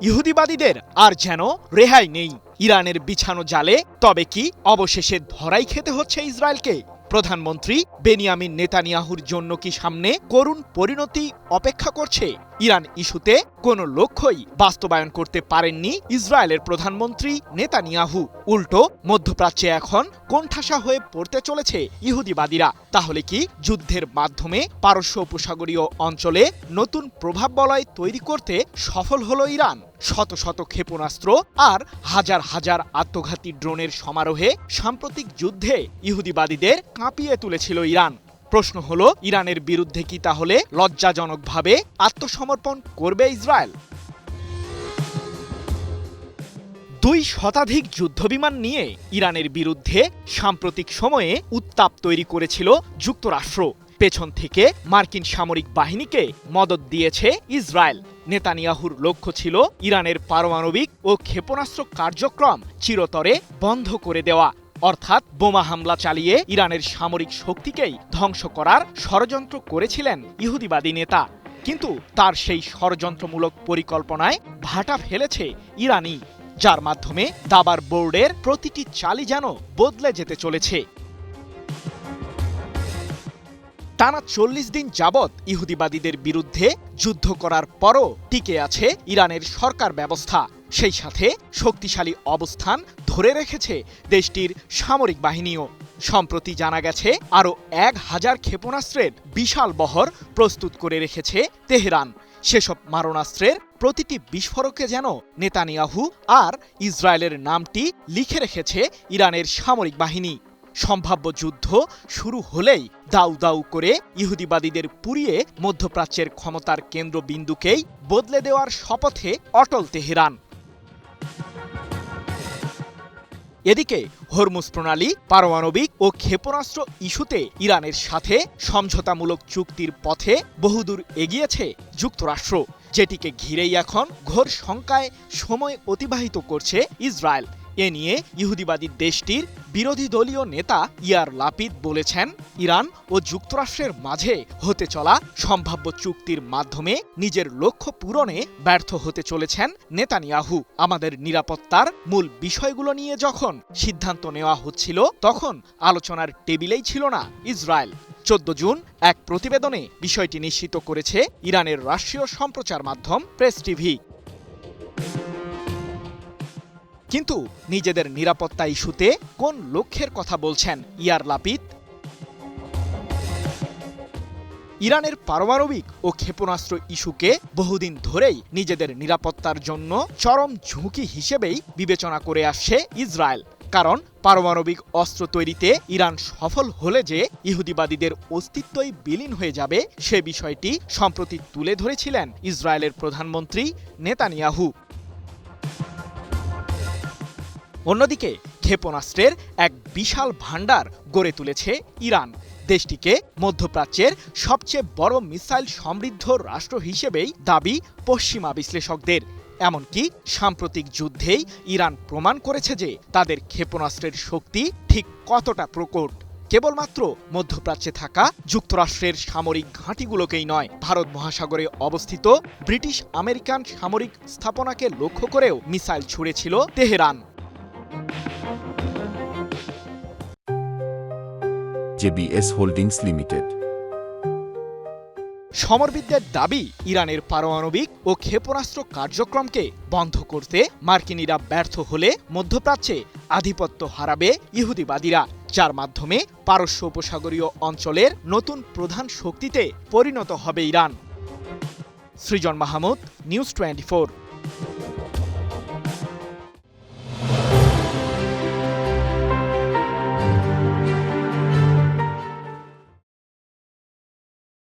ইহুদিবাদীদের আর যেন রেহাই নেই। ইরানের বিছানো জালে তবে কি অবশেষে ধরাই খেতে হচ্ছে ইসরায়েলকে? প্রধানমন্ত্রী বেনিয়ামিন নেতানিয়াহুর জন্য কি সামনে করুণ পরিণতি অপেক্ষা করছে? ইরান ইস্যুতে কোনো লক্ষ্যই বাস্তবায়ন করতে পারেননি ইসরায়েলের প্রধানমন্ত্রী নেতানিয়াহু। উল্টো মধ্যপ্রাচ্যে এখন কোণঠাসা হয়ে পড়তে চলেছে ইহুদিবাদীরা। তাহলে কি যুদ্ধের মাধ্যমে পারস্য উপসাগরীয় অঞ্চলে নতুন প্রভাব বলয় তৈরি করতে সফল হলো ইরান? শত শত ক্ষেপণাস্ত্র আর হাজার হাজার আত্মঘাতী ড্রোনের সমারোহে সাম্প্রতিক যুদ্ধে ইহুদিবাদীদের কাঁপিয়ে তুলেছিল ইরান। প্রশ্ন হলো, ইরানের বিরুদ্ধে কি তাহলে লজ্জাজনকভাবে আত্মসমর্পণ করবে ইসরায়েল? ২ শতাধিক যুদ্ধবিমান নিয়ে ইরানের বিরুদ্ধে সাম্প্রতিক সময়ে উত্তাপ তৈরি করেছিল যুক্তরাষ্ট্র। পেছন থেকে মার্কিন সামরিক বাহিনীকে মদদ দিয়েছে ইসরায়েল। নেতানিয়াহুর লক্ষ্য ছিল ইরানের পারমাণবিক ও ক্ষেপণাস্ত্র কার্যক্রম চিরতরে বন্ধ করে দেওয়া, অর্থাৎ বোমা হামলা চালিয়ে ইরানের সামরিক শক্তিকেই ধ্বংস করার ষড়যন্ত্র করেছিলেন ইহুদিবাদী নেতা। কিন্তু তার সেই ষড়যন্ত্রমূলক পরিকল্পনায় ভাটা ফেলেছে ইরানি, যার মাধ্যমে দাবার বোর্ডের প্রতিটি চালই যেন বদলে যেতে চলেছে। টানা ৪০ দিন যাবৎ ইহুদিবাদীদের বিরুদ্ধে যুদ্ধ করার পরও টিকে আছে ইরানের সরকার ব্যবস্থা। সেই সাথে শক্তিশালী অবস্থান ধরে রেখেছে দেশটির সামরিক বাহিনীও। সম্প্রতি জানা গেছে আরও ১,০০০ ক্ষেপণাস্ত্রের বিশাল বহর প্রস্তুত করে রেখেছে তেহরান। সেসব মারণাস্ত্রের প্রতিটি বিস্ফোরকে যেন নেতানিয়াহু আর ইসরায়েলের নামটি লিখে রেখেছে ইরানের সামরিক বাহিনী। সম্ভাব্য যুদ্ধ শুরু হলেই দাউ দাউ করে ইহুদিবাদীদের পুড়িয়ে মধ্যপ্রাচ্যের ক্ষমতার কেন্দ্রবিন্দুকেই বদলে দেওয়ার শপথে অটল তেহরান। এদিকে হরমুজ প্রণালী, পারমাণবিক ও ক্ষেপণাস্ত্র ইস্যুতে ইরানের সাথে সমঝোতামূলক চুক্তির পথে বহুদূর এগিয়েছে যুক্তরাষ্ট্র, যেটিকে ঘিরেই এখন ঘোর শঙ্কায় সময় অতিবাহিত করছে ইসরায়েল। এ নিয়ে ইহুদিবাদী দেশটির বিরোধী দলীয় নেতা ইয়ার লাপিদ বলেছেন, ইরান ও যুক্তরাষ্ট্রের মাঝে হতে চলা সম্ভাব্য চুক্তির মাধ্যমে নিজের লক্ষ্য পূরণে ব্যর্থ হতে চলেছেন নেতানিয়াহু। আমাদের নিরাপত্তার মূল বিষয়গুলো নিয়ে যখন সিদ্ধান্ত নেওয়া হচ্ছিল, তখন আলোচনার টেবিলেই ছিল না ইসরায়েল। ১৪ জুন এক প্রতিবেদনে বিষয়টি নিশ্চিত করেছে ইরানের রাষ্ট্রীয় সম্প্রচার মাধ্যম প্রেস টিভি। কিন্তু নিজেদের নিরাপত্তা ইস্যুতে কোন লক্ষ্যের কথা বলছেন ইয়ার লাপিদ? ইরানের পারমাণবিক ও ক্ষেপণাস্ত্র ইস্যুকে বহুদিন ধরেই নিজেদের নিরাপত্তার জন্য চরম ঝুঁকি হিসেবেই বিবেচনা করে আসছে ইসরায়েল। কারণ পারমাণবিক অস্ত্র তৈরিতে ইরান সফল হলে যে ইহুদিবাদীদের অস্তিত্বই বিলীন হয়ে যাবে, সে বিষয়টি সম্প্রতি তুলে ধরেছিলেন ইসরায়েলের প্রধানমন্ত্রী নেতানিয়াহু। অন্যদিকে ক্ষেপণাস্ত্রের এক বিশাল ভাণ্ডার গড়ে তুলেছে ইরান। দেশটিকে মধ্যপ্রাচ্যের সবচেয়ে বড় মিসাইল সমৃদ্ধ রাষ্ট্র হিসেবেই দাবি পশ্চিমা বিশ্লেষকদের। এমনকি সাম্প্রতিক যুদ্ধেই ইরান প্রমাণ করেছে যে তাদের ক্ষেপণাস্ত্রের শক্তি ঠিক কতটা প্রকট। কেবলমাত্র মধ্যপ্রাচ্যে থাকা যুক্তরাষ্ট্রের সামরিক ঘাঁটিগুলোকেই নয়, ভারত মহাসাগরে অবস্থিত ব্রিটিশ আমেরিকান সামরিক স্থাপনাকে লক্ষ্য করেও মিসাইল ছুড়েছিল তেহরান। JBS holdings limited. সমরবিদদের দাবি, ইরানের পারমাণবিক ও ক্ষেপণাস্ত্র কার্যক্রমকে বন্ধ করতে মার্কিনিরা ব্যর্থ হলে মধ্যপ্রাচ্যে আধিপত্য হারাবে ইহুদিবাদীরা, যার মাধ্যমে পারস্য উপসাগরীয় অঞ্চলের নতুন প্রধান শক্তিতে পরিণত হবে ইরান। সৃজন মাহমুদ, নিউজ 24।